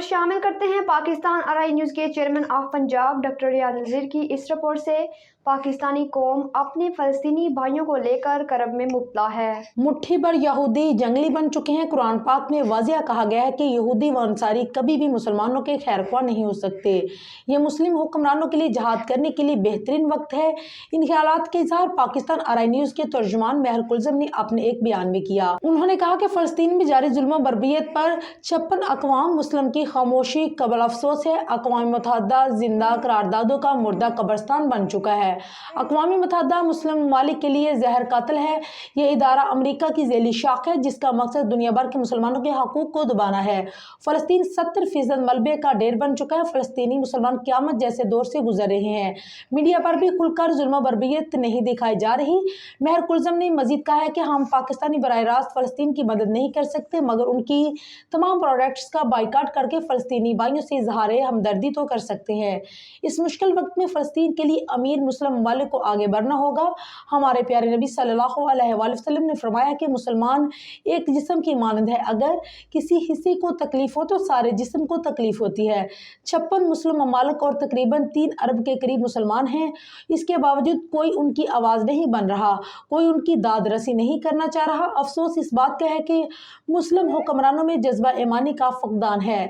شامل کرتے ہیں پاکستان آرائی نیوز کے چیئرمین آف پنجاب ڈاکٹر ریاض نذیر کی اس رپورٹ سے پاکستانی قوم اپنے فلسطینی بھائیوں کو لے کر کرب میں مبتلا ہے۔ مٹھی بھر یہودی جنگلی بن چکے ہیں۔ قرآن پاک میں واضح کہا گیا ہے کہ یہودی و انصاری کبھی بھی مسلمانوں کے خیر خواہ نہیں ہو سکتے۔ یہ مسلم حکمرانوں کے لیے جہاد کرنے کے لیے بہترین وقت ہے۔ ان خیالات کا اظہار پاکستان آرائی نیوز کے ترجمان مہر کلثم نے اپنے ایک بیان میں کیا۔ انہوں نے کہا کہ فلسطین میں جاری ظلم و بربریت پر 56 اقوام مسلم کی خاموشی قابل افسوس ہے۔ اقوام متحدہ زندہ قراردادوں کا مردہ قبرستان بن چکا ہے۔ اقوام متحدہ مسلم ممالک کے لیے زہر قاتل ہے۔ یہ ادارہ امریکہ کی ذیلی شاخ ہے جس کا مقصد دنیا بھر کے مسلمانوں کے حقوق کو دبانا ہے۔ فلسطین 70% ملبے کا ڈھیر بن چکا ہے۔ فلسطینی مسلمان قیامت جیسے دور سے گزر رہے ہیں۔ میڈیا پر بھی کھل کر ظلم و بربریت نہیں دکھائی جا رہی۔ مہر کلثم نے مزید کہا ہے کہ ہم پاکستانی براہ راست فلسطین کی مدد نہیں کر سکتے مگر ان کی تمام پروڈکٹس کا بائیکاٹ کر کے فلسطینی بھائیوں سے اظہار ہمدردی تو کر سکتے ہیں۔ اس مشکل وقت میں فلسطین کے لیے امیر مسلم ممالک کو آگے بڑھنا ہوگا۔ ہمارے پیارے نبی صلی اللہ علیہ وآلہ وسلم نے فرمایا کہ مسلمان ایک جسم کی مانند ہے، اگر کسی حصے کو تکلیف ہو تو سارے جسم کو تکلیف ہوتی ہے۔ 56 مسلم ممالک اور تقریباً 3 ارب کے قریب مسلمان ہیں۔ اس کے باوجود کوئی ان کی آواز نہیں بن رہا، کوئی ان کی داد رسی نہیں کرنا چاہ رہا۔ افسوس اس بات کا ہے کہ مسلم حکمرانوں میں جذبہ ایمانی کا فقدان ہے۔